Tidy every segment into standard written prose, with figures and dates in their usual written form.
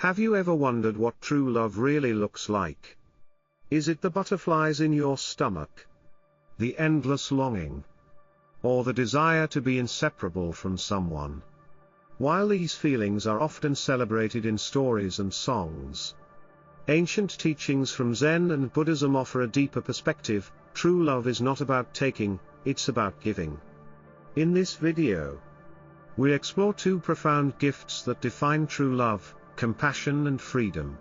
Have you ever wondered what true love really looks like? Is it the butterflies in your stomach? The endless longing? Or the desire to be inseparable from someone? While these feelings are often celebrated in stories and songs, ancient teachings from Zen and Buddhism offer a deeper perspective. True love is not about taking, it's about giving. In this video, we explore two profound gifts that define true love: compassion and freedom.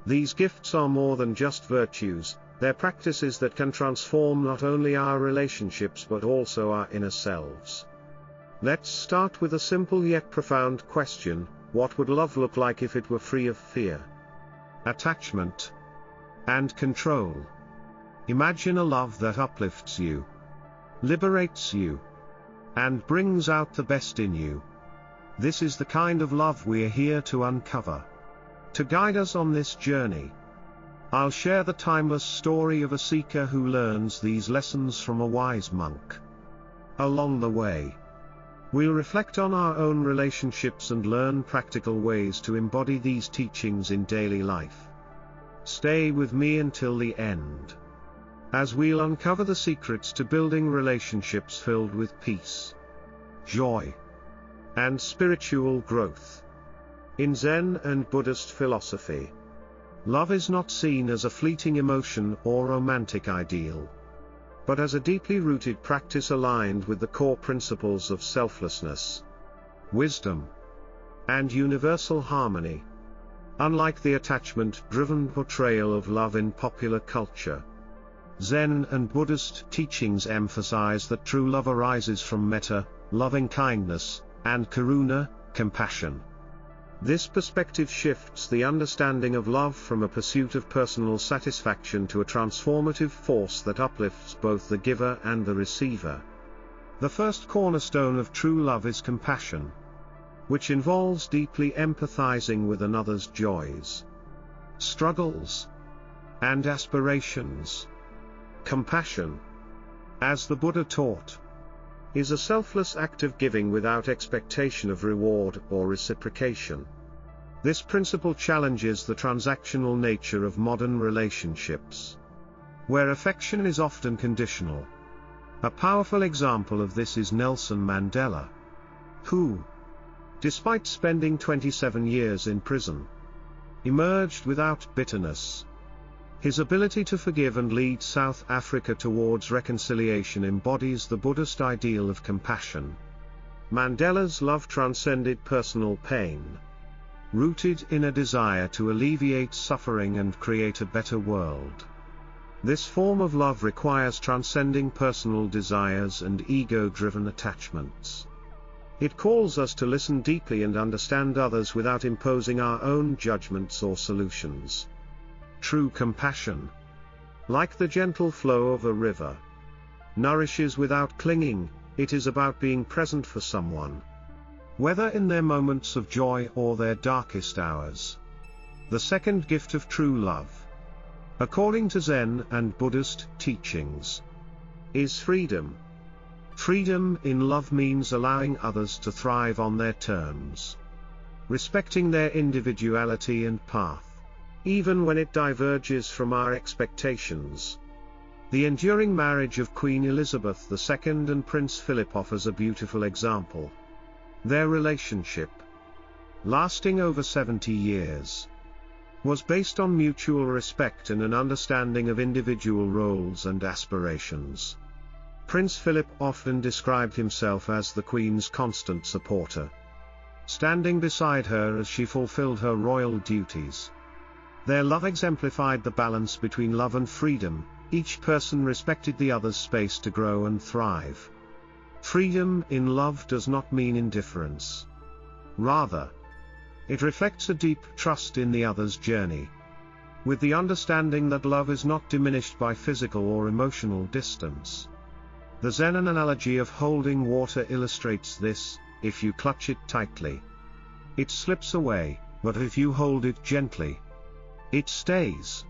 These gifts are more than just virtues, they're practices that can transform not only our relationships but also our inner selves. Let's start with a simple yet profound question: what would love look like if it were free of fear, attachment, and control? Imagine a love that uplifts you, liberates you, and brings out the best in you. This is the kind of love we're here to uncover. To guide us on this journey, I'll share the timeless story of a seeker who learns these lessons from a wise monk. Along the way, we'll reflect on our own relationships and learn practical ways to embody these teachings in daily life. Stay with me until the end, as we'll uncover the secrets to building relationships filled with peace, joy, and spiritual growth. In Zen and Buddhist philosophy, love is not seen as a fleeting emotion or romantic ideal, but as a deeply rooted practice aligned with the core principles of selflessness, wisdom, and universal harmony. Unlike the attachment-driven portrayal of love in popular culture, Zen and Buddhist teachings emphasize that true love arises from metta, loving-kindness, and karuna, compassion. This perspective shifts the understanding of love from a pursuit of personal satisfaction to a transformative force that uplifts both the giver and the receiver. The first cornerstone of true love is compassion, which involves deeply empathizing with another's joys, struggles, and aspirations. Compassion, as the Buddha taught, is a selfless act of giving without expectation of reward or reciprocation. This principle challenges the transactional nature of modern relationships, where affection is often conditional. A powerful example of this is Nelson Mandela, who, despite spending 27 years in prison, emerged without bitterness. His ability to forgive and lead South Africa towards reconciliation embodies the Buddhist ideal of compassion. Mandela's love transcended personal pain, rooted in a desire to alleviate suffering and create a better world. This form of love requires transcending personal desires and ego-driven attachments. It calls us to listen deeply and understand others without imposing our own judgments or solutions. True compassion, like the gentle flow of a river, nourishes without clinging. It is about being present for someone, whether in their moments of joy or their darkest hours. The second gift of true love, according to Zen and Buddhist teachings, is freedom. Freedom in love means allowing others to thrive on their terms, respecting their individuality and path, even when it diverges from our expectations. The enduring marriage of Queen Elizabeth II and Prince Philip offers a beautiful example. Their relationship, lasting over 70 years, was based on mutual respect and an understanding of individual roles and aspirations. Prince Philip often described himself as the Queen's constant supporter, standing beside her as she fulfilled her royal duties. Their love exemplified the balance between love and freedom. Each person respected the other's space to grow and thrive. Freedom in love does not mean indifference. Rather, it reflects a deep trust in the other's journey, with the understanding that love is not diminished by physical or emotional distance. The Zen analogy of holding water illustrates this: if you clutch it tightly, it slips away, but if you hold it gently, it stays.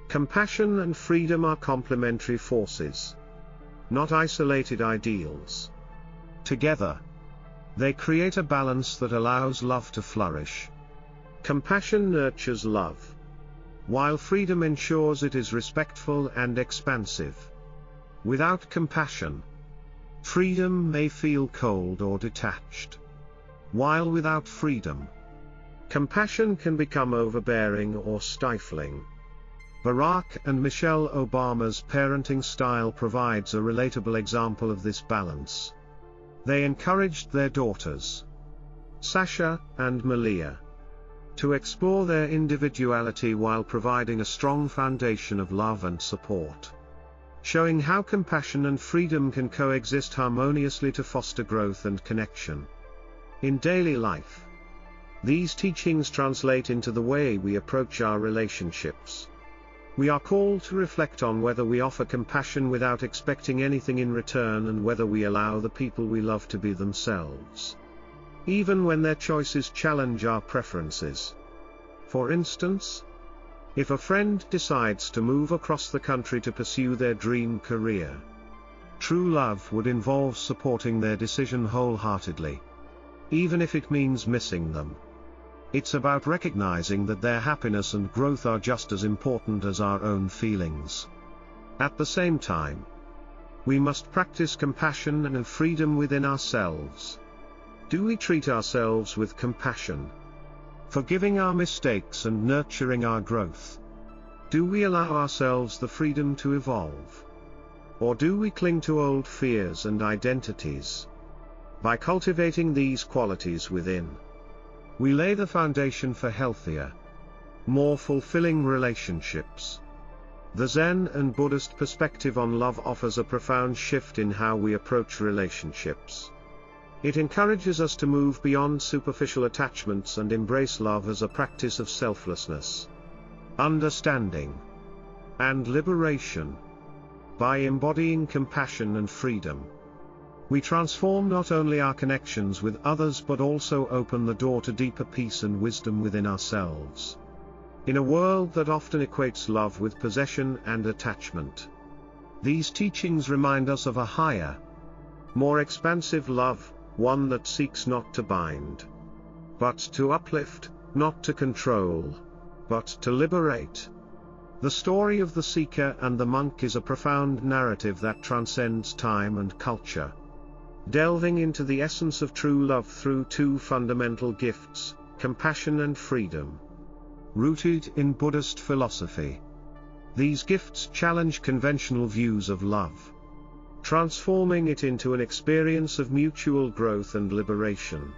Compassion and freedom are complementary forces, not isolated ideals. Together, they create a balance that allows love to flourish. Compassion nurtures love, while freedom ensures it is respectful and expansive. Without compassion, freedom may feel cold or detached, while without freedom, compassion can become overbearing or stifling. Barack and Michelle Obama's parenting style provides a relatable example of this balance. They encouraged their daughters, Sasha and Malia, to explore their individuality while providing a strong foundation of love and support, showing how compassion and freedom can coexist harmoniously to foster growth and connection. In daily life, these teachings translate into the way we approach our relationships. We are called to reflect on whether we offer compassion without expecting anything in return, and whether we allow the people we love to be themselves, even when their choices challenge our preferences. For instance, if a friend decides to move across the country to pursue their dream career, true love would involve supporting their decision wholeheartedly, even if it means missing them. It's about recognizing that their happiness and growth are just as important as our own feelings. At the same time, we must practice compassion and freedom within ourselves. Do we treat ourselves with compassion, forgiving our mistakes and nurturing our growth? Do we allow ourselves the freedom to evolve? Or do we cling to old fears and identities? By cultivating these qualities within, we lay the foundation for healthier, more fulfilling relationships. The Zen and Buddhist perspective on love offers a profound shift in how we approach relationships. It encourages us to move beyond superficial attachments and embrace love as a practice of selflessness, understanding, and liberation. By embodying compassion and freedom, we transform not only our connections with others but also open the door to deeper peace and wisdom within ourselves. In a world that often equates love with possession and attachment, these teachings remind us of a higher, more expansive love, one that seeks not to bind, but to uplift, not to control, but to liberate. The story of the seeker and the monk is a profound narrative that transcends time and culture, delving into the essence of true love through two fundamental gifts, compassion and freedom, rooted in Buddhist philosophy. These gifts challenge conventional views of love, transforming it into an experience of mutual growth and liberation.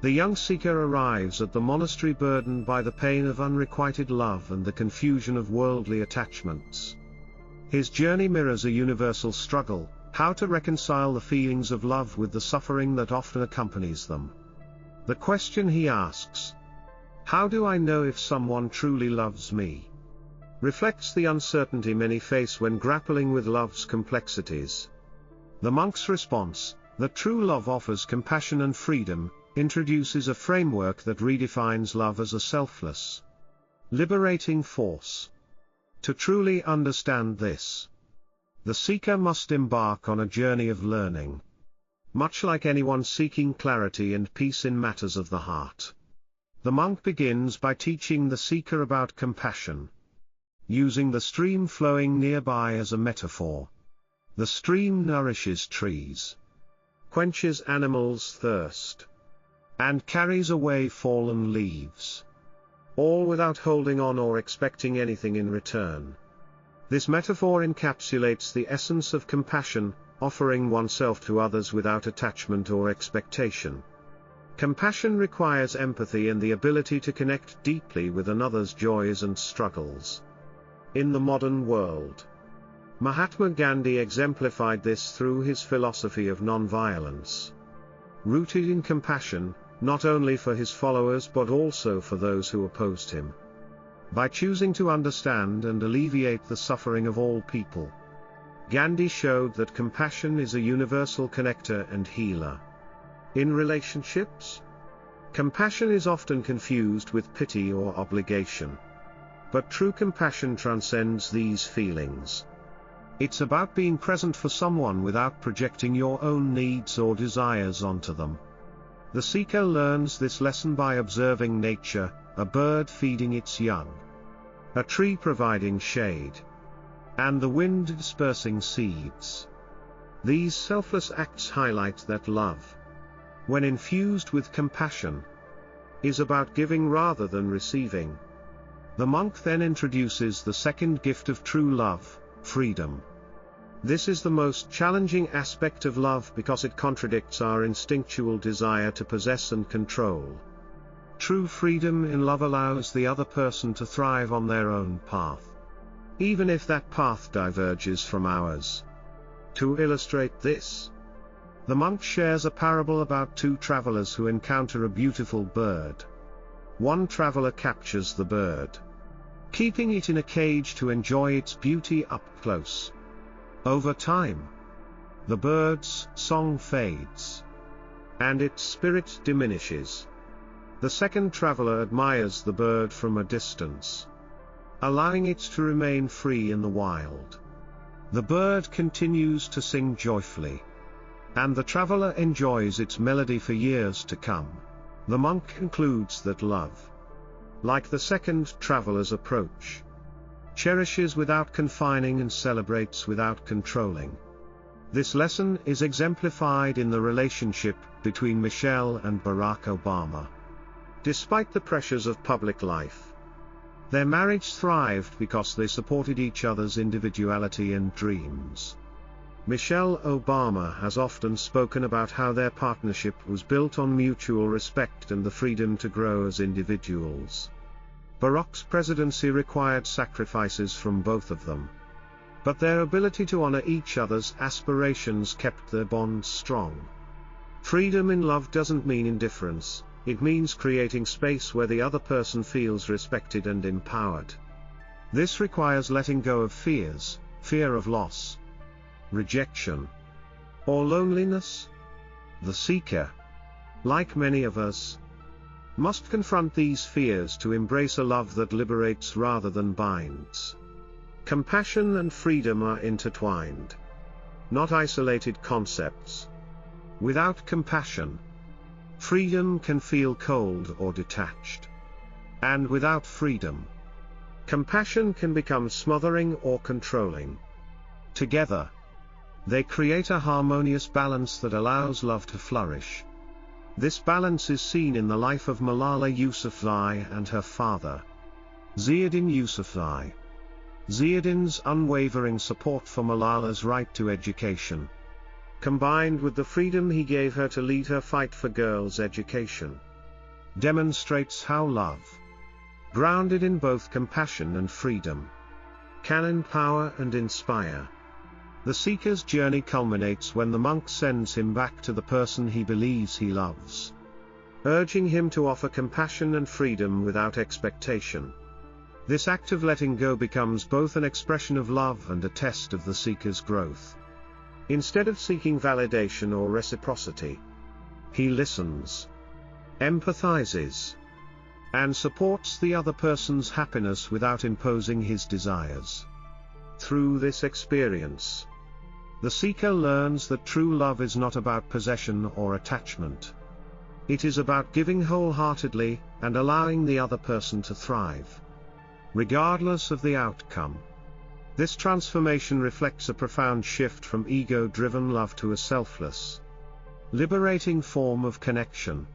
The young seeker arrives at the monastery burdened by the pain of unrequited love and the confusion of worldly attachments. His journey mirrors a universal struggle, how to reconcile the feelings of love with the suffering that often accompanies them. The question he asks, "How do I know if someone truly loves me?" reflects the uncertainty many face when grappling with love's complexities. The monk's response, that true love offers compassion and freedom, introduces a framework that redefines love as a selfless, liberating force. To truly understand this, the seeker must embark on a journey of learning. Much like anyone seeking clarity and peace in matters of the heart, the monk begins by teaching the seeker about compassion, using the stream flowing nearby as a metaphor. The stream nourishes trees, quenches animals' thirst, and carries away fallen leaves, all without holding on or expecting anything in return. This metaphor encapsulates the essence of compassion, offering oneself to others without attachment or expectation. Compassion requires empathy and the ability to connect deeply with another's joys and struggles. In the modern world, Mahatma Gandhi exemplified this through his philosophy of nonviolence, rooted in compassion, not only for his followers but also for those who opposed him. By choosing to understand and alleviate the suffering of all people, Gandhi showed that compassion is a universal connector and healer. In relationships, compassion is often confused with pity or obligation. But true compassion transcends these feelings. It's about being present for someone without projecting your own needs or desires onto them. The seeker learns this lesson by observing nature, a bird feeding its young, a tree providing shade, and the wind dispersing seeds. These selfless acts highlight that love, when infused with compassion, is about giving rather than receiving. The monk then introduces the second gift of true love, freedom. This is the most challenging aspect of love because it contradicts our instinctual desire to possess and control. True freedom in love allows the other person to thrive on their own path, even if that path diverges from ours. To illustrate this, the monk shares a parable about two travelers who encounter a beautiful bird. One traveler captures the bird, keeping it in a cage to enjoy its beauty up close. Over time, the bird's song fades, and its spirit diminishes. The second traveler admires the bird from a distance, allowing it to remain free in the wild. The bird continues to sing joyfully, and the traveler enjoys its melody for years to come. The monk concludes that love, like the second traveler's approach, cherishes without confining and celebrates without controlling. This lesson is exemplified in the relationship between Michelle and Barack Obama. Despite the pressures of public life, their marriage thrived because they supported each other's individuality and dreams. Michelle Obama has often spoken about how their partnership was built on mutual respect and the freedom to grow as individuals. Barack's presidency required sacrifices from both of them, but their ability to honor each other's aspirations kept their bond strong. Freedom in love doesn't mean indifference, it means creating space where the other person feels respected and empowered. This requires letting go of fears, fear of loss, rejection, or loneliness. The seeker, like many of us, must confront these fears to embrace a love that liberates rather than binds. Compassion and freedom are intertwined, not isolated concepts. Without compassion, freedom can feel cold or detached. And without freedom, compassion can become smothering or controlling. Together, they create a harmonious balance that allows love to flourish. This balance is seen in the life of Malala Yousafzai and her father, Ziauddin Yousafzai. Ziauddin's unwavering support for Malala's right to education, combined with the freedom he gave her to lead her fight for girls' education, demonstrates how love, grounded in both compassion and freedom, can empower and inspire. The seeker's journey culminates when the monk sends him back to the person he believes he loves, urging him to offer compassion and freedom without expectation. This act of letting go becomes both an expression of love and a test of the seeker's growth. Instead of seeking validation or reciprocity, he listens, empathizes, and supports the other person's happiness without imposing his desires. Through this experience, the seeker learns that true love is not about possession or attachment. It is about giving wholeheartedly, and allowing the other person to thrive, regardless of the outcome. This transformation reflects a profound shift from ego-driven love to a selfless, liberating form of connection.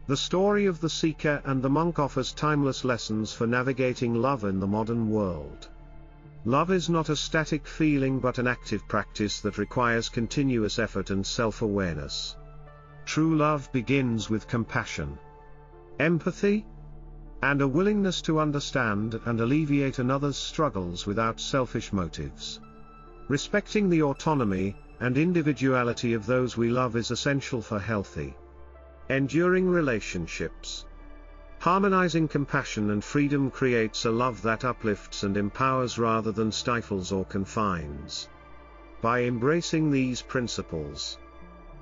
The story of the seeker and the monk offers timeless lessons for navigating love in the modern world. Love is not a static feeling but an active practice that requires continuous effort and self-awareness. True love begins with compassion, empathy, and a willingness to understand and alleviate another's struggles without selfish motives. Respecting the autonomy and individuality of those we love is essential for healthy, enduring relationships. Harmonizing compassion and freedom creates a love that uplifts and empowers rather than stifles or confines. By embracing these principles,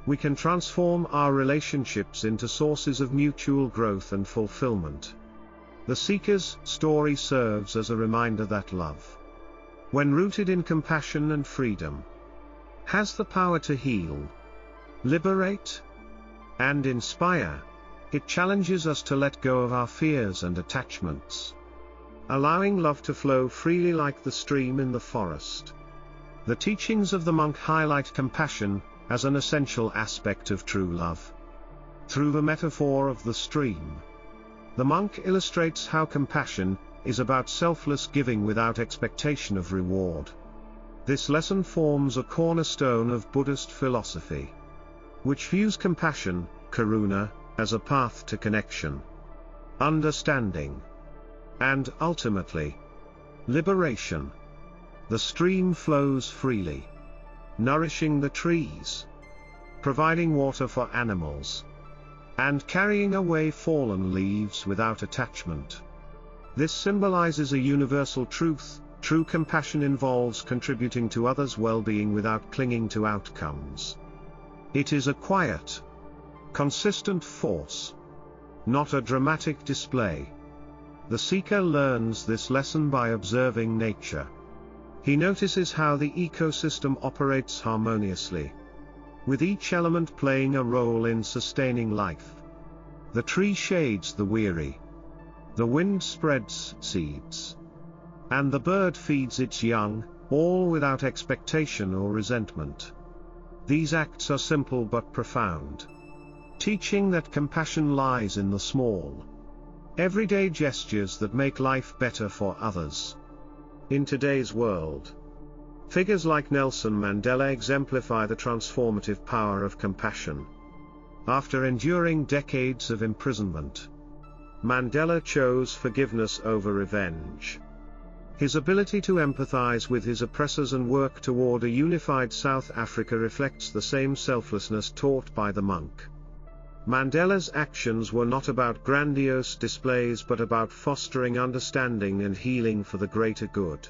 we can transform our relationships into sources of mutual growth and fulfillment. The seeker's story serves as a reminder that love, when rooted in compassion and freedom, has the power to heal, liberate, and inspire, it challenges us to let go of our fears and attachments, allowing love to flow freely like the stream in the forest. The teachings of the monk highlight compassion as an essential aspect of true love. Through the metaphor of the stream, the monk illustrates how compassion is about selfless giving without expectation of reward. This lesson forms a cornerstone of Buddhist philosophy, which views compassion, karuna, as a path to connection, understanding, and ultimately, liberation. The stream flows freely, nourishing the trees, providing water for animals, and carrying away fallen leaves without attachment. This symbolizes a universal truth: true compassion involves contributing to others' well-being without clinging to outcomes. It is a quiet, consistent force, not a dramatic display. The seeker learns this lesson by observing nature. He notices how the ecosystem operates harmoniously, with each element playing a role in sustaining life. The tree shades the weary, the wind spreads seeds, and the bird feeds its young, all without expectation or resentment. These acts are simple but profound, teaching that compassion lies in the small, everyday gestures that make life better for others. In today's world, figures like Nelson Mandela exemplify the transformative power of compassion. After enduring decades of imprisonment, Mandela chose forgiveness over revenge. His ability to empathize with his oppressors and work toward a unified South Africa reflects the same selflessness taught by the monk. Mandela's actions were not about grandiose displays but about fostering understanding and healing for the greater good.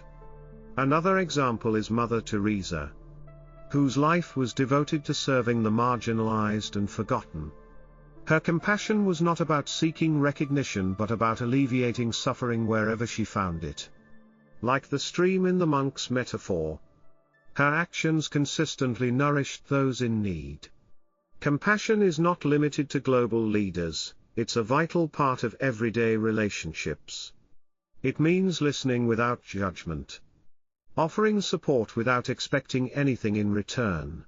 Another example is Mother Teresa, whose life was devoted to serving the marginalized and forgotten. Her compassion was not about seeking recognition but about alleviating suffering wherever she found it. Like the stream in the monk's metaphor, her actions consistently nourished those in need. Compassion is not limited to global leaders, it's a vital part of everyday relationships. It means listening without judgment, offering support without expecting anything in return,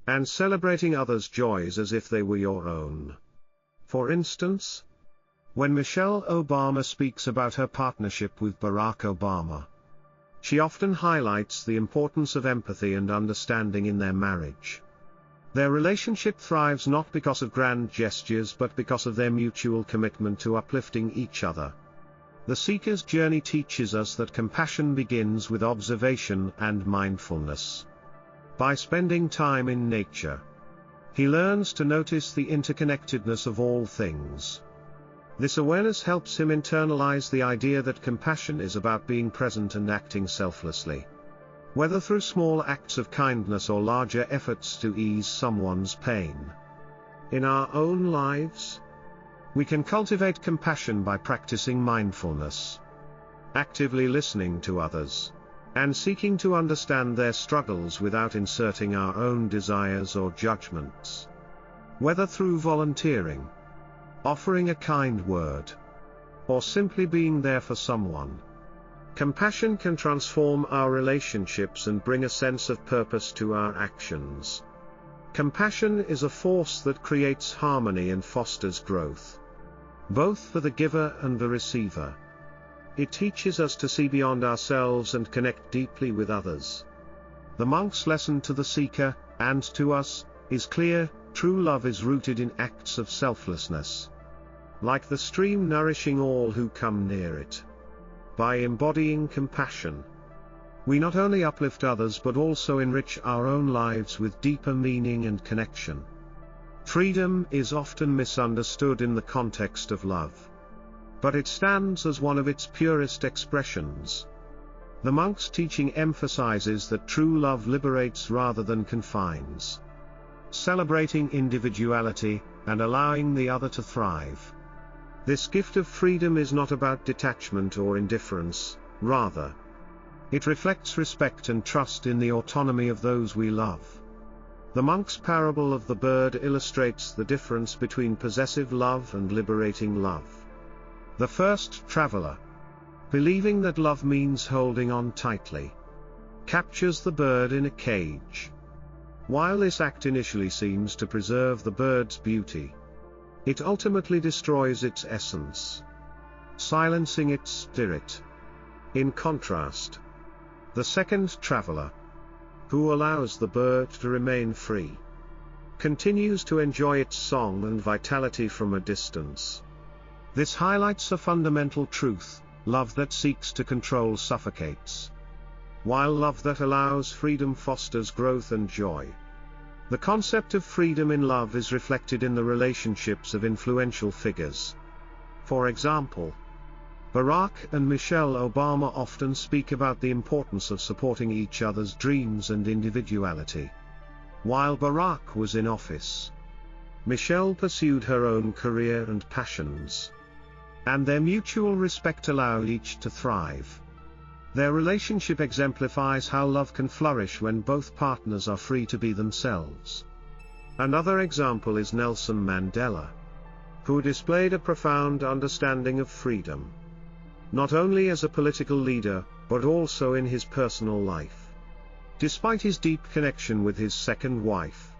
and celebrating others' joys as if they were your own. For instance, when Michelle Obama speaks about her partnership with Barack Obama, she often highlights the importance of empathy and understanding in their marriage. Their relationship thrives not because of grand gestures but because of their mutual commitment to uplifting each other. The seeker's journey teaches us that compassion begins with observation and mindfulness. By spending time in nature, he learns to notice the interconnectedness of all things. This awareness helps him internalize the idea that compassion is about being present and acting selflessly, whether through small acts of kindness or larger efforts to ease someone's pain. In our own lives, we can cultivate compassion by practicing mindfulness, actively listening to others, and seeking to understand their struggles without inserting our own desires or judgments. Whether through volunteering, offering a kind word, or simply being there for someone, compassion can transform our relationships and bring a sense of purpose to our actions. Compassion is a force that creates harmony and fosters growth, both for the giver and the receiver. It teaches us to see beyond ourselves and connect deeply with others. The monk's lesson to the seeker, and to us, is clear: true love is rooted in acts of selflessness, like the stream nourishing all who come near it. By embodying compassion, we not only uplift others but also enrich our own lives with deeper meaning and connection. Freedom is often misunderstood in the context of love, but it stands as one of its purest expressions. The monk's teaching emphasizes that true love liberates rather than confines, celebrating individuality and allowing the other to thrive. This gift of freedom is not about detachment or indifference, rather, it reflects respect and trust in the autonomy of those we love. The monk's parable of the bird illustrates the difference between possessive love and liberating love. The first traveler, believing that love means holding on tightly, captures the bird in a cage. While this act initially seems to preserve the bird's beauty, it ultimately destroys its essence, silencing its spirit. In contrast, the second traveler, who allows the bird to remain free, continues to enjoy its song and vitality from a distance. This highlights a fundamental truth: love that seeks to control suffocates, while love that allows freedom fosters growth and joy. The concept of freedom in love is reflected in the relationships of influential figures. For example, Barack and Michelle Obama often speak about the importance of supporting each other's dreams and individuality. While Barack was in office, Michelle pursued her own career and passions, and their mutual respect allowed each to thrive. Their relationship exemplifies how love can flourish when both partners are free to be themselves. Another example is Nelson Mandela, who displayed a profound understanding of freedom, not only as a political leader, but also in his personal life. Despite his deep connection with his second wife,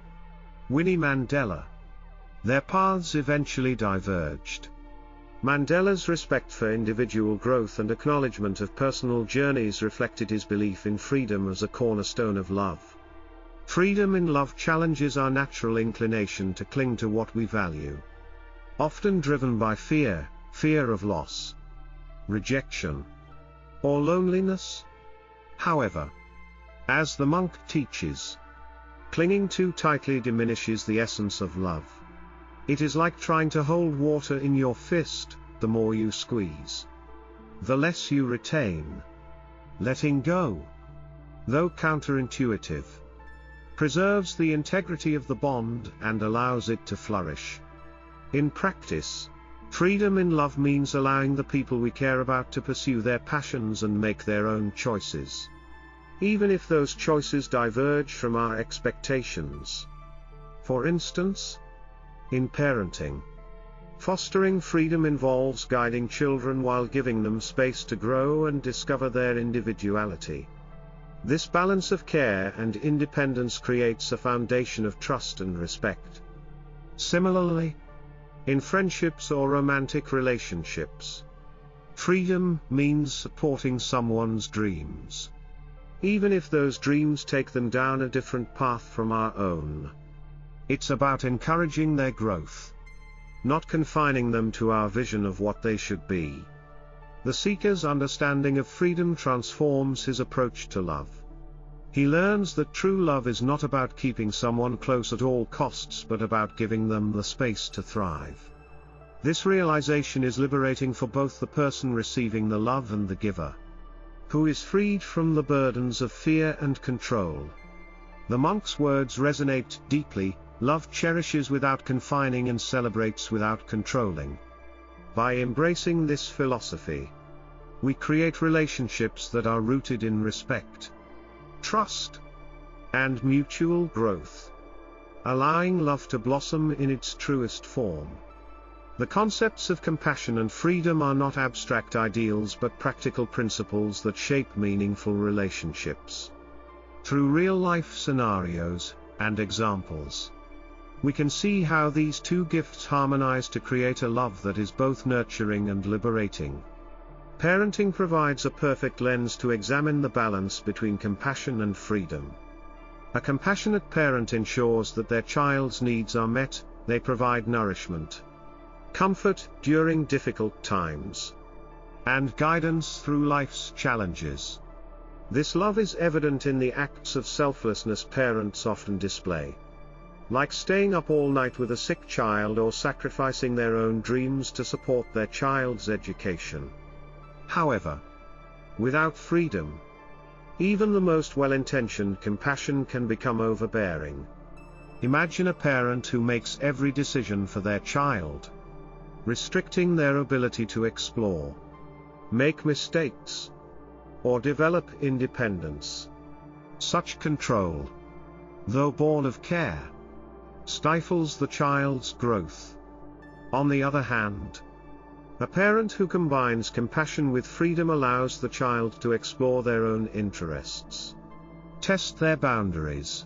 Winnie Mandela, their paths eventually diverged. Mandela's respect for individual growth and acknowledgement of personal journeys reflected his belief in freedom as a cornerstone of love. Freedom in love challenges our natural inclination to cling to what we value, often driven by fear of loss, rejection, or loneliness. However, as the monk teaches, clinging too tightly diminishes the essence of love. It is like trying to hold water in your fist: the more you squeeze, the less you retain. Letting go, though counterintuitive, preserves the integrity of the bond and allows it to flourish. In practice, freedom in love means allowing the people we care about to pursue their passions and make their own choices, even if those choices diverge from our expectations. For instance, in parenting, fostering freedom involves guiding children while giving them space to grow and discover their individuality. This balance of care and independence creates a foundation of trust and respect. Similarly, in friendships or romantic relationships, freedom means supporting someone's dreams, even if those dreams take them down a different path from our own. It's about encouraging their growth, not confining them to our vision of what they should be. The seeker's understanding of freedom transforms his approach to love. He learns that true love is not about keeping someone close at all costs, but about giving them the space to thrive. This realization is liberating for both the person receiving the love and the giver, who is freed from the burdens of fear and control. The monk's words resonate deeply: love cherishes without confining and celebrates without controlling. By embracing this philosophy, we create relationships that are rooted in respect, trust, and mutual growth, allowing love to blossom in its truest form. The concepts of compassion and freedom are not abstract ideals but practical principles that shape meaningful relationships. Through real-life scenarios and examples, we can see how these two gifts harmonize to create a love that is both nurturing and liberating. Parenting provides a perfect lens to examine the balance between compassion and freedom. A compassionate parent ensures that their child's needs are met, they provide nourishment, comfort during difficult times, and guidance through life's challenges. This love is evident in the acts of selflessness parents often display, like staying up all night with a sick child or sacrificing their own dreams to support their child's education. However, without freedom, even the most well-intentioned compassion can become overbearing. Imagine a parent who makes every decision for their child, restricting their ability to explore, make mistakes, or develop independence. Such control, though born of care, stifles the child's growth. On the other hand, a parent who combines compassion with freedom allows the child to explore their own interests, test their boundaries,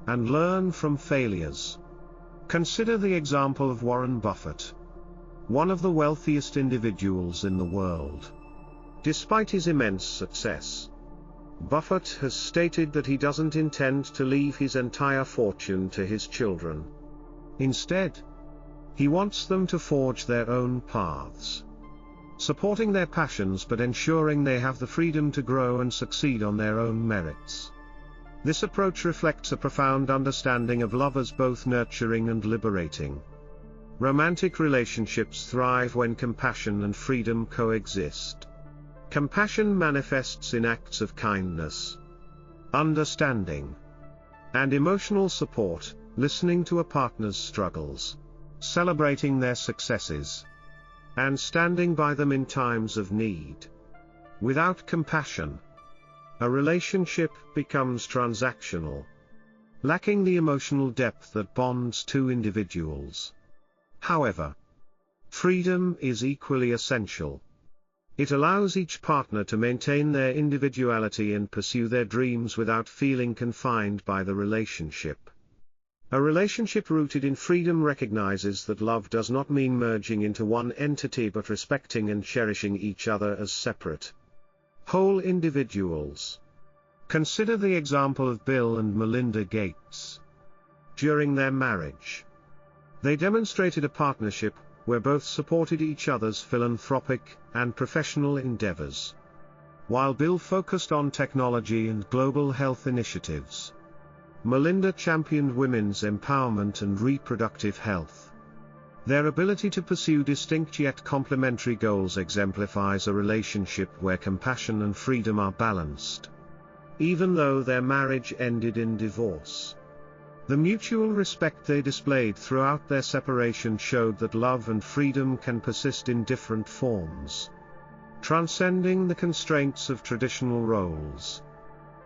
and learn from failures. Consider the example of Warren Buffett, one of the wealthiest individuals in the world. Despite his immense success, Buffett has stated that he doesn't intend to leave his entire fortune to his children. Instead, he wants them to forge their own paths, supporting their passions but ensuring they have the freedom to grow and succeed on their own merits. This approach reflects a profound understanding of love as both nurturing and liberating. Romantic relationships thrive when compassion and freedom coexist. Compassion manifests in acts of kindness, understanding, and emotional support, listening to a partner's struggles, celebrating their successes, and standing by them in times of need. Without compassion, a relationship becomes transactional, lacking the emotional depth that bonds two individuals. However, freedom is equally essential. It allows each partner to maintain their individuality and pursue their dreams without feeling confined by the relationship. A relationship rooted in freedom recognizes that love does not mean merging into one entity but respecting and cherishing each other as separate, whole individuals. Consider the example of Bill and Melinda Gates. During their marriage, they demonstrated a partnership where both supported each other's philanthropic and professional endeavors. While Bill focused on technology and global health initiatives, Melinda championed women's empowerment and reproductive health. Their ability to pursue distinct yet complementary goals exemplifies a relationship where compassion and freedom are balanced. Even though their marriage ended in divorce, the mutual respect they displayed throughout their separation showed that love and freedom can persist in different forms, transcending the constraints of traditional roles.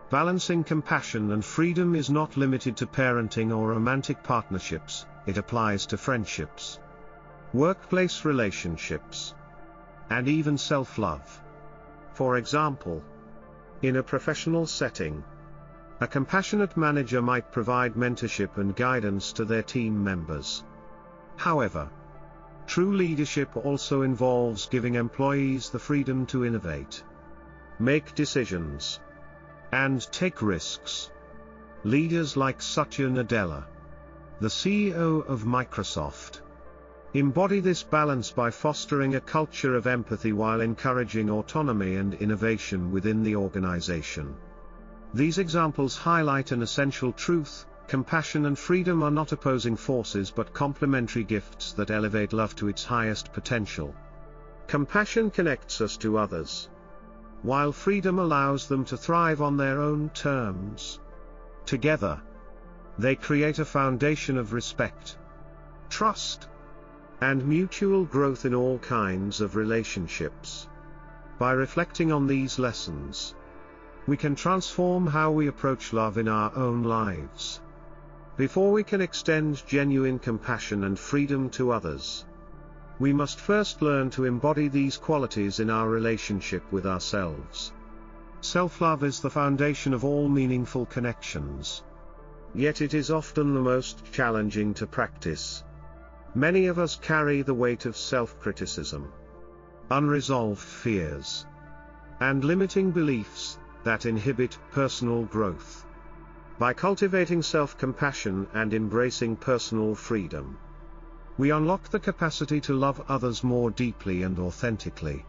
Balancing compassion and freedom is not limited to parenting or romantic partnerships, it applies to friendships, workplace relationships, and even self-love. For example, in a professional setting, a compassionate manager might provide mentorship and guidance to their team members. However, true leadership also involves giving employees the freedom to innovate, make decisions, and take risks. Leaders like Satya Nadella, the CEO of Microsoft, embody this balance by fostering a culture of empathy while encouraging autonomy and innovation within the organization. These examples highlight an essential truth: compassion and freedom are not opposing forces but complementary gifts that elevate love to its highest potential. Compassion connects us to others, while freedom allows them to thrive on their own terms. Together, they create a foundation of respect, trust, and mutual growth in all kinds of relationships. By reflecting on these lessons, we can transform how we approach love in our own lives. Before we can extend genuine compassion and freedom to others, we must first learn to embody these qualities in our relationship with ourselves. Self-love is the foundation of all meaningful connections. Yet it is often the most challenging to practice. Many of us carry the weight of self-criticism, unresolved fears, and limiting beliefs that inhibit personal growth. By cultivating self-compassion and embracing personal freedom, we unlock the capacity to love others more deeply and authentically.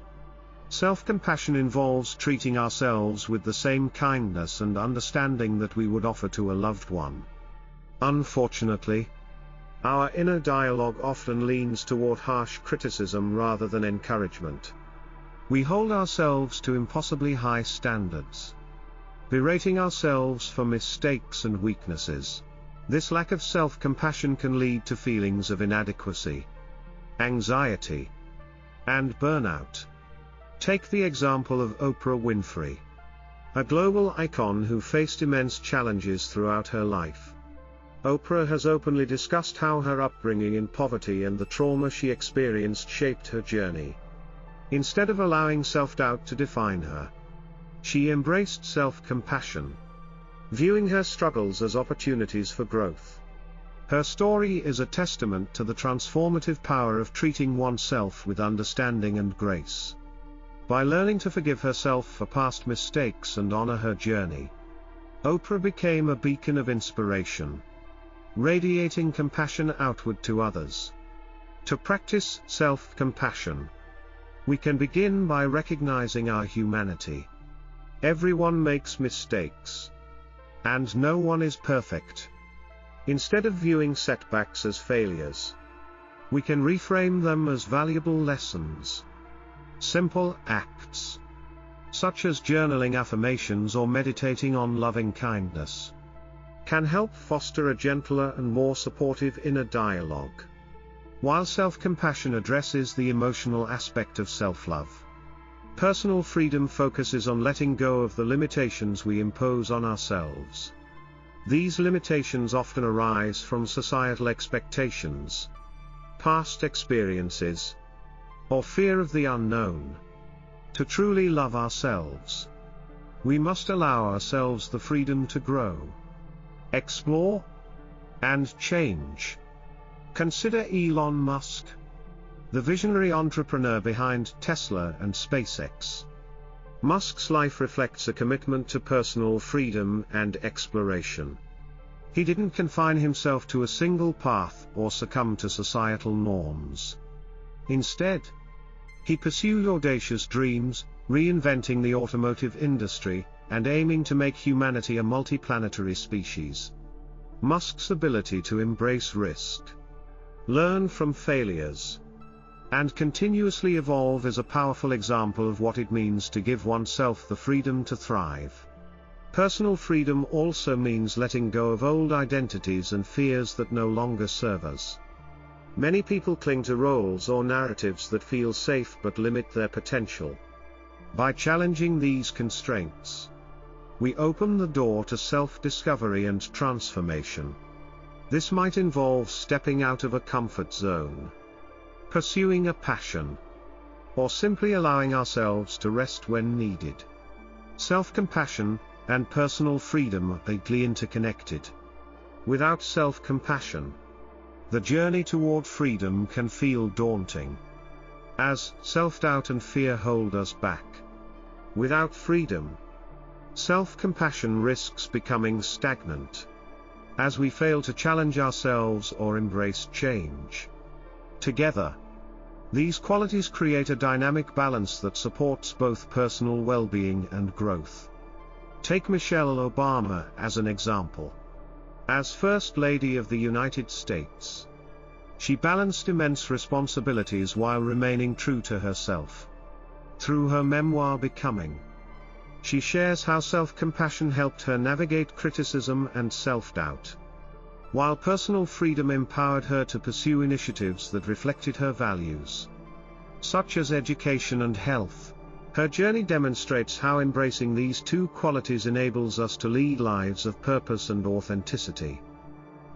Self-compassion involves treating ourselves with the same kindness and understanding that we would offer to a loved one. Unfortunately, our inner dialogue often leans toward harsh criticism rather than encouragement. We hold ourselves to impossibly high standards, berating ourselves for mistakes and weaknesses. This lack of self-compassion can lead to feelings of inadequacy, anxiety, and burnout. Take the example of Oprah Winfrey, a global icon who faced immense challenges throughout her life. Oprah has openly discussed how her upbringing in poverty and the trauma she experienced shaped her journey. Instead of allowing self-doubt to define her, she embraced self-compassion, viewing her struggles as opportunities for growth. Her story is a testament to the transformative power of treating oneself with understanding and grace. By learning to forgive herself for past mistakes and honor her journey, Oprah became a beacon of inspiration, radiating compassion outward to others. To practice self-compassion, we can begin by recognizing our humanity. Everyone makes mistakes, and no one is perfect. Instead of viewing setbacks as failures, we can reframe them as valuable lessons. Simple acts, such as journaling affirmations or meditating on loving kindness, can help foster a gentler and more supportive inner dialogue. While self-compassion addresses the emotional aspect of self-love, personal freedom focuses on letting go of the limitations we impose on ourselves. These limitations often arise from societal expectations, past experiences, or fear of the unknown. To truly love ourselves, we must allow ourselves the freedom to grow, explore, and change. Consider Elon Musk, the visionary entrepreneur behind Tesla and SpaceX. Musk's life reflects a commitment to personal freedom and exploration. He didn't confine himself to a single path or succumb to societal norms. Instead, he pursued audacious dreams, reinventing the automotive industry, and aiming to make humanity a multiplanetary species. Musk's ability to embrace risk, learn from failures, and continuously evolve is a powerful example of what it means to give oneself the freedom to thrive. Personal freedom also means letting go of old identities and fears that no longer serve us. Many people cling to roles or narratives that feel safe but limit their potential. By challenging these constraints, we open the door to self-discovery and transformation. This might involve stepping out of a comfort zone, pursuing a passion, or simply allowing ourselves to rest when needed. Self-compassion and personal freedom are deeply interconnected. Without self-compassion, the journey toward freedom can feel daunting, as self-doubt and fear hold us back. Without freedom, self-compassion risks becoming stagnant, as we fail to challenge ourselves or embrace change. Together, these qualities create a dynamic balance that supports both personal well-being and growth. Take Michelle Obama as an example. As First Lady of the United States, she balanced immense responsibilities while remaining true to herself. Through her memoir Becoming, she shares how self-compassion helped her navigate criticism and self-doubt, while personal freedom empowered her to pursue initiatives that reflected her values, such as education and health. Her journey demonstrates how embracing these two qualities enables us to lead lives of purpose and authenticity.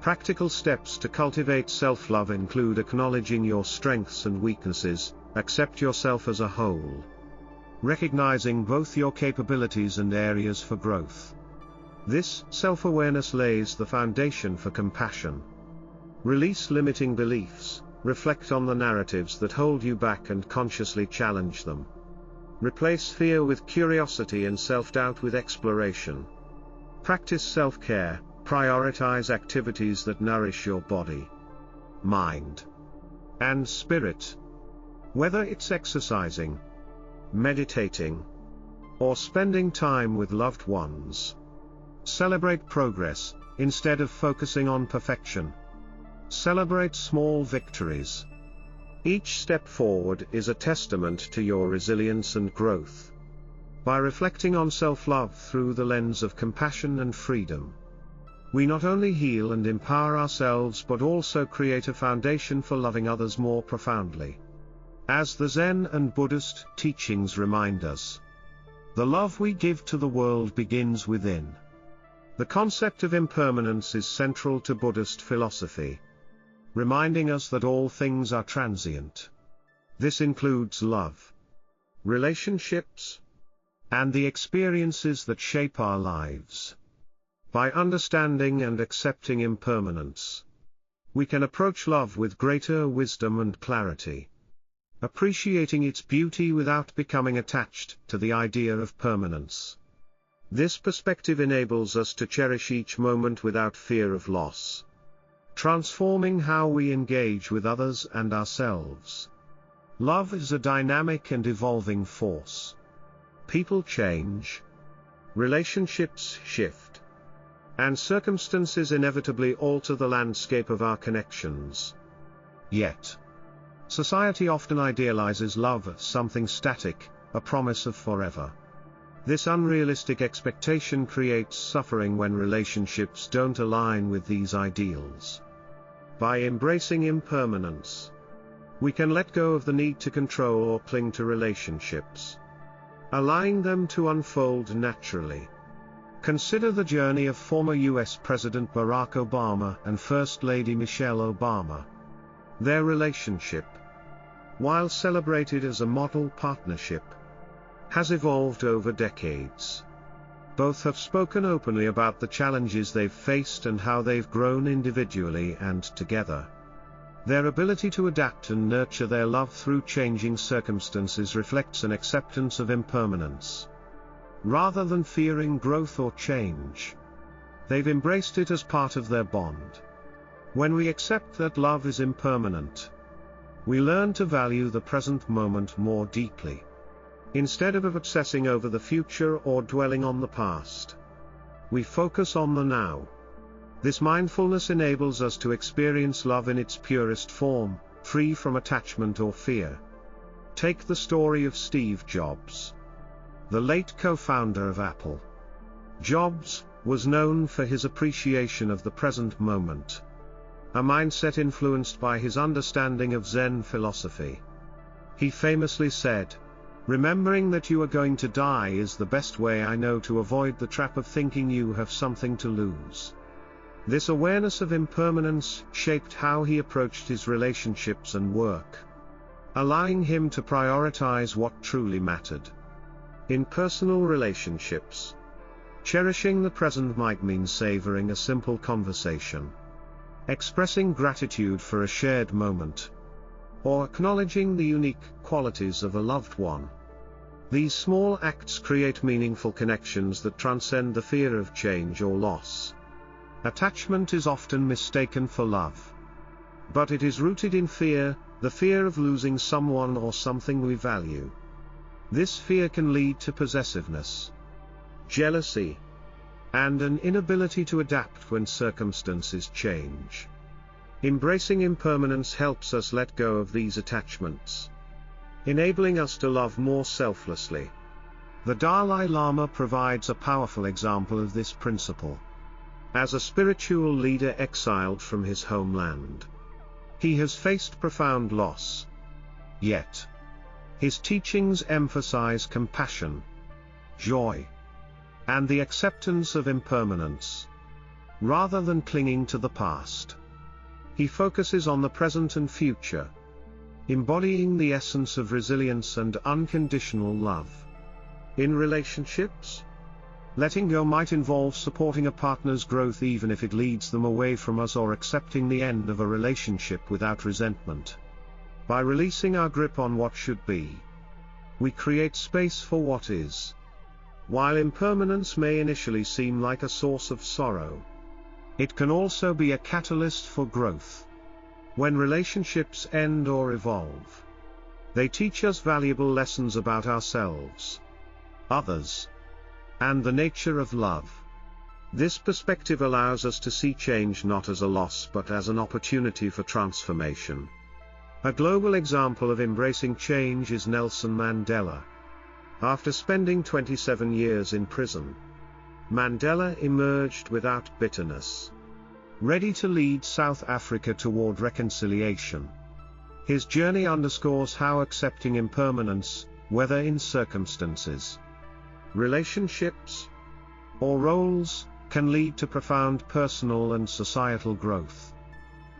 Practical steps to cultivate self-love include acknowledging your strengths and weaknesses, accept yourself as a whole, recognizing both your capabilities and areas for growth. This self-awareness lays the foundation for compassion. Release limiting beliefs, reflect on the narratives that hold you back and consciously challenge them. Replace fear with curiosity and self-doubt with exploration. Practice self-care, prioritize activities that nourish your body, mind, and spirit. Whether it's exercising, meditating, or spending time with loved ones. Celebrate progress, instead of focusing on perfection. Celebrate small victories. Each step forward is a testament to your resilience and growth. By reflecting on self-love through the lens of compassion and freedom, we not only heal and empower ourselves but also create a foundation for loving others more profoundly. As the Zen and Buddhist teachings remind us, The love we give to the world begins within. The concept of impermanence is central to Buddhist philosophy, reminding us that all things are transient. This includes love, relationships, and the experiences that shape our lives. By understanding and accepting impermanence, we can approach love with greater wisdom and clarity, appreciating its beauty without becoming attached to the idea of permanence. This perspective enables us to cherish each moment without fear of loss, transforming how we engage with others and ourselves. Love is a dynamic and evolving force. People change, relationships shift, and circumstances inevitably alter the landscape of our connections. Yet, society often idealizes love as something static, a promise of forever. This unrealistic expectation creates suffering when relationships don't align with these ideals. By embracing impermanence, we can let go of the need to control or cling to relationships, allowing them to unfold naturally. Consider the journey of former US President Barack Obama and First Lady Michelle Obama. Their relationship, while celebrated as a model partnership, has evolved over decades. Both have spoken openly about the challenges they've faced and how they've grown individually and together. Their ability to adapt and nurture their love through changing circumstances reflects an acceptance of impermanence. Rather than fearing growth or change, they've embraced it as part of their bond. When we accept that love is impermanent, we learn to value the present moment more deeply. Instead of obsessing over the future or dwelling on the past, we focus on the now. This mindfulness enables us to experience love in its purest form, free from attachment or fear. Take the story of Steve Jobs, the late co-founder of Apple. Jobs was known for his appreciation of the present moment, a mindset influenced by his understanding of Zen philosophy. He famously said, "Remembering that you are going to die is the best way I know to avoid the trap of thinking you have something to lose." This awareness of impermanence shaped how he approached his relationships and work, allowing him to prioritize what truly mattered. In personal relationships, cherishing the present might mean savoring a simple conversation, expressing gratitude for a shared moment, or acknowledging the unique qualities of a loved one. These small acts create meaningful connections that transcend the fear of change or loss. Attachment is often mistaken for love, but it is rooted in fear, the fear of losing someone or something we value. This fear can lead to possessiveness, jealousy, and an inability to adapt when circumstances change. Embracing impermanence helps us let go of these attachments, enabling us to love more selflessly. The Dalai Lama provides a powerful example of this principle. As a spiritual leader exiled from his homeland, he has faced profound loss. Yet, his teachings emphasize compassion, joy, and the acceptance of impermanence, rather than clinging to the past. He focuses on the present and future, embodying the essence of resilience and unconditional love. In relationships, letting go might involve supporting a partner's growth even if it leads them away from us, or accepting the end of a relationship without resentment. By releasing our grip on what should be, we create space for what is. While impermanence may initially seem like a source of sorrow, it can also be a catalyst for growth. When relationships end or evolve, they teach us valuable lessons about ourselves, others, and the nature of love. This perspective allows us to see change not as a loss but as an opportunity for transformation. A global example of embracing change is Nelson Mandela. After spending 27 years in prison, Mandela emerged without bitterness, ready to lead South Africa toward reconciliation. His journey underscores how accepting impermanence, whether in circumstances, relationships, or roles, can lead to profound personal and societal growth.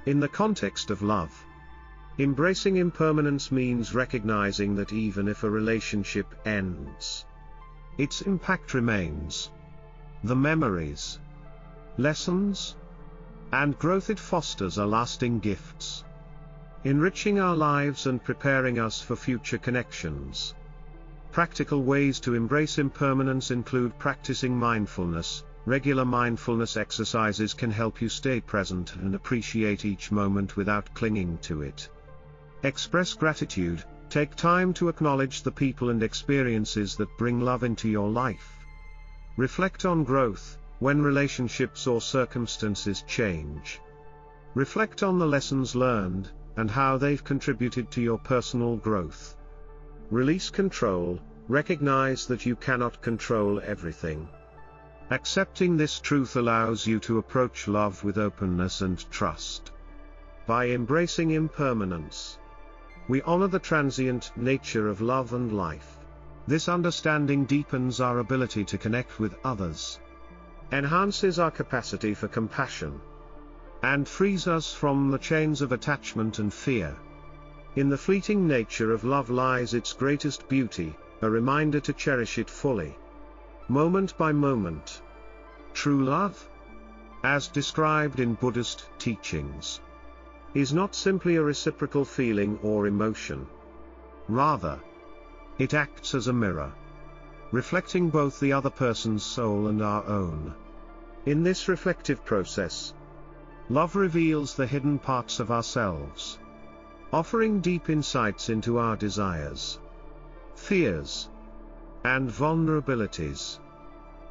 In the context of love, embracing impermanence means recognizing that even if a relationship ends, its impact remains. The memories, lessons, and growth it fosters are lasting gifts, enriching our lives and preparing us for future connections. Practical ways to embrace impermanence include practicing mindfulness. Regular mindfulness exercises can help you stay present and appreciate each moment without clinging to it. Express gratitude. Take time to acknowledge the people and experiences that bring love into your life. Reflect on growth. When relationships or circumstances change, reflect on the lessons learned, and how they've contributed to your personal growth. Release control. Recognize that you cannot control everything. Accepting this truth allows you to approach love with openness and trust. By embracing impermanence, we honor the transient nature of love and life. This understanding deepens our ability to connect with others, enhances our capacity for compassion, and frees us from the chains of attachment and fear. In the fleeting nature of love lies its greatest beauty, a reminder to cherish it fully, moment by moment. True love, as described in Buddhist teachings, is not simply a reciprocal feeling or emotion. Rather, it acts as a mirror, reflecting both the other person's soul and our own. In this reflective process, love reveals the hidden parts of ourselves, offering deep insights into our desires, fears, and vulnerabilities.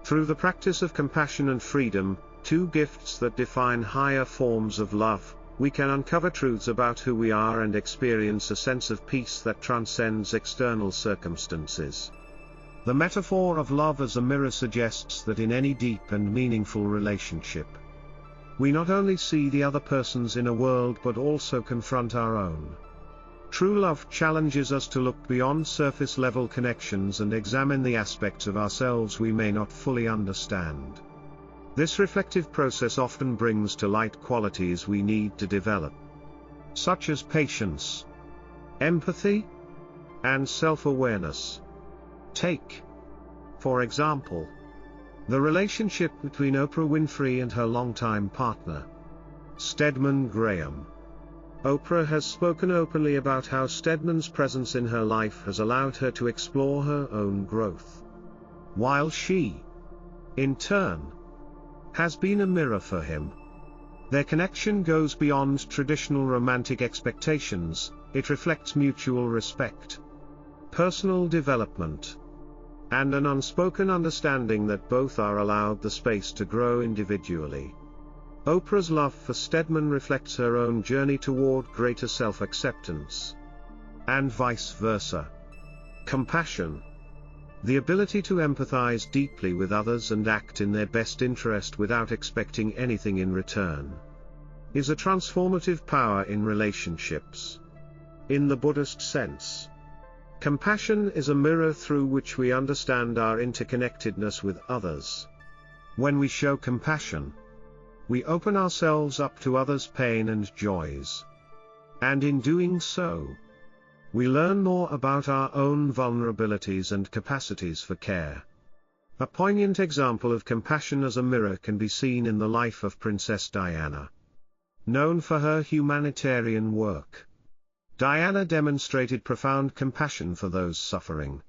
Through the practice of compassion and freedom, two gifts that define higher forms of love, we can uncover truths about who we are and experience a sense of peace that transcends external circumstances. The metaphor of love as a mirror suggests that in any deep and meaningful relationship, we not only see the other person's inner world but also confront our own. True love challenges us to look beyond surface-level connections and examine the aspects of ourselves we may not fully understand. This reflective process often brings to light qualities we need to develop, such as patience, empathy, and self-awareness. Take, for example, the relationship between Oprah Winfrey and her longtime partner, Stedman Graham. Oprah has spoken openly about how Stedman's presence in her life has allowed her to explore her own growth, while she, in turn, has been a mirror for him. Their connection goes beyond traditional romantic expectations. It reflects mutual respect, personal development, and an unspoken understanding that both are allowed the space to grow individually. Oprah's love for Stedman reflects her own journey toward greater self-acceptance, and vice versa. Compassion, the ability to empathize deeply with others and act in their best interest without expecting anything in return, is a transformative power in relationships. In the Buddhist sense, compassion is a mirror through which we understand our interconnectedness with others. When we show compassion, we open ourselves up to others' pain and joys. And in doing so, we learn more about our own vulnerabilities and capacities for care. A poignant example of compassion as a mirror can be seen in the life of Princess Diana. Known for her humanitarian work, Diana demonstrated profound compassion for those suffering,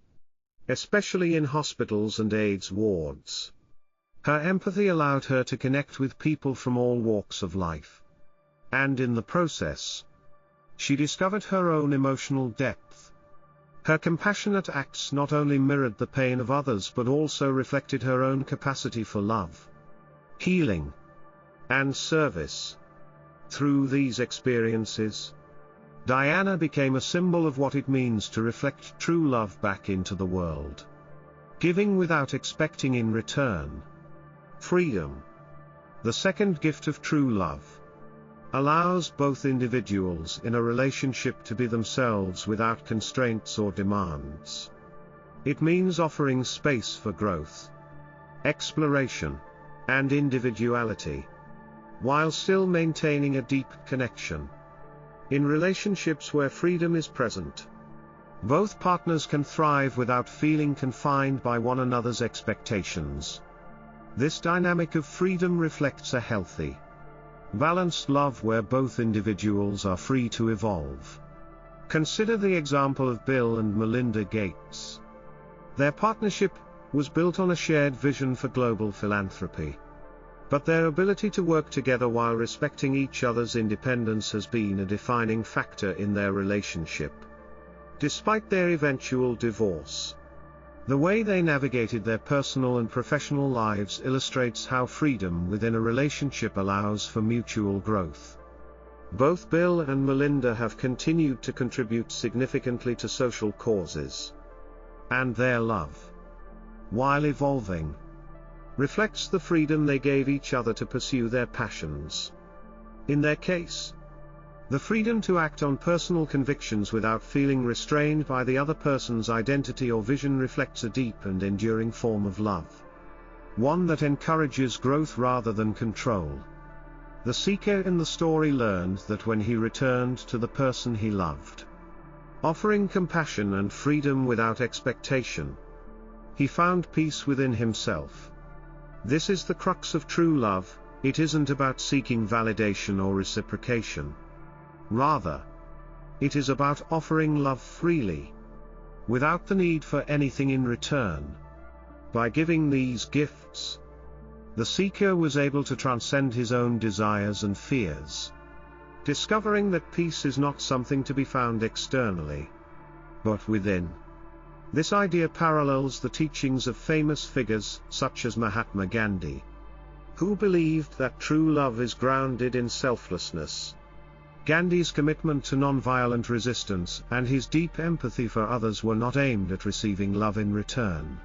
especially in hospitals and AIDS wards. Her empathy allowed her to connect with people from all walks of life. And in the process, she discovered her own emotional depth. Her compassionate acts not only mirrored the pain of others but also reflected her own capacity for love, healing, and service. Through these experiences, Diana became a symbol of what it means to reflect true love back into the world, giving without expecting in return. Freedom, the second gift of true love, allows both individuals in a relationship to be themselves without constraints or demands. It means offering space for growth, exploration, and individuality, while still maintaining a deep connection. In relationships where freedom is present, both partners can thrive without feeling confined by one another's expectations. This dynamic of freedom reflects a healthy, balanced love where both individuals are free to evolve. Consider the example of Bill and Melinda Gates. Their partnership was built on a shared vision for global philanthropy. But their ability to work together while respecting each other's independence has been a defining factor in their relationship. Despite their eventual divorce, the way they navigated their personal and professional lives illustrates how freedom within a relationship allows for mutual growth. Both Bill and Melinda have continued to contribute significantly to social causes. And their love, while evolving, reflects the freedom they gave each other to pursue their passions. In their case, the freedom to act on personal convictions without feeling restrained by the other person's identity or vision reflects a deep and enduring form of love. One that encourages growth rather than control. The seeker in the story learned that when he returned to the person he loved, offering compassion and freedom without expectation, he found peace within himself. This is the crux of true love. It isn't about seeking validation or reciprocation. Rather, it is about offering love freely, without the need for anything in return. By giving these gifts, the seeker was able to transcend his own desires and fears, discovering that peace is not something to be found externally, but within. This idea parallels the teachings of famous figures such as Mahatma Gandhi, who believed that true love is grounded in selflessness. Gandhi's commitment to non-violent resistance and his deep empathy for others were not aimed at receiving love in return,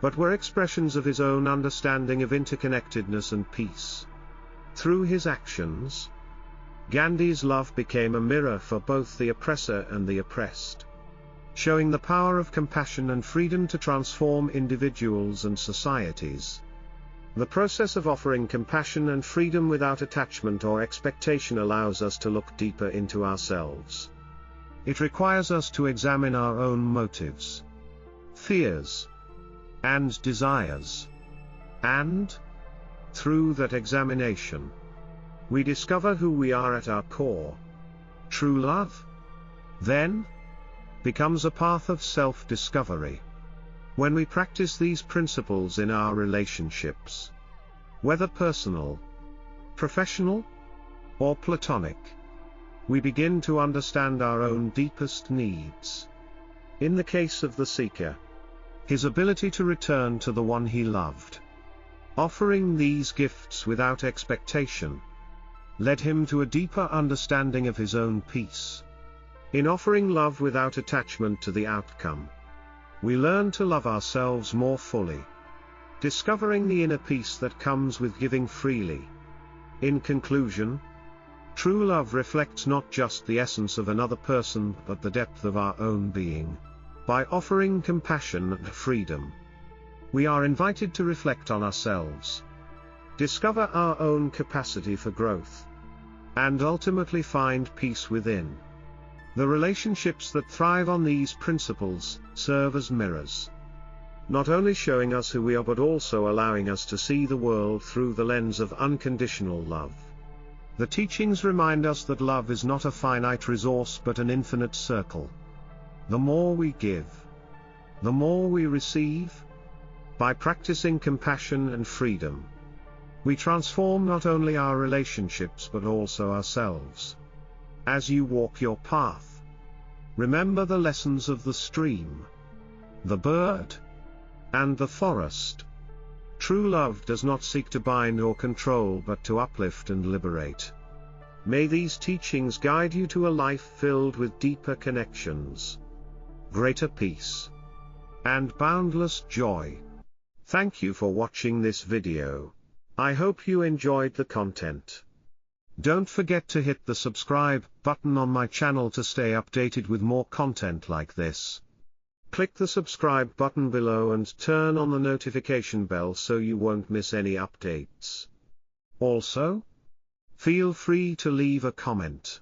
but were expressions of his own understanding of interconnectedness and peace. Through his actions, Gandhi's love became a mirror for both the oppressor and the oppressed, showing the power of compassion and freedom to transform individuals and societies. The process of offering compassion and freedom without attachment or expectation allows us to look deeper into ourselves. It requires us to examine our own motives, fears, and desires. And, through that examination, we discover who we are at our core. True love, then, becomes a path of self-discovery. When we practice these principles in our relationships, whether personal, professional, or platonic, we begin to understand our own deepest needs. In the case of the seeker, his ability to return to the one he loved, offering these gifts without expectation, led him to a deeper understanding of his own peace. In offering love without attachment to the outcome, we learn to love ourselves more fully, discovering the inner peace that comes with giving freely. In conclusion, true love reflects not just the essence of another person but the depth of our own being. By offering compassion and freedom, we are invited to reflect on ourselves, discover our own capacity for growth, and ultimately find peace within. The relationships that thrive on these principles serve as mirrors, not only showing us who we are but also allowing us to see the world through the lens of unconditional love. The teachings remind us that love is not a finite resource but an infinite circle. The more we give, the more we receive. By practicing compassion and freedom, we transform not only our relationships but also ourselves. As you walk your path, remember the lessons of the stream, the bird, and the forest. True love does not seek to bind or control but to uplift and liberate. May these teachings guide you to a life filled with deeper connections, greater peace, and boundless joy. Thank you for watching this video. I hope you enjoyed the content. Don't forget to hit the subscribe button on my channel to stay updated with more content like this. Click the subscribe button below and turn on the notification bell so you won't miss any updates. Also, feel free to leave a comment.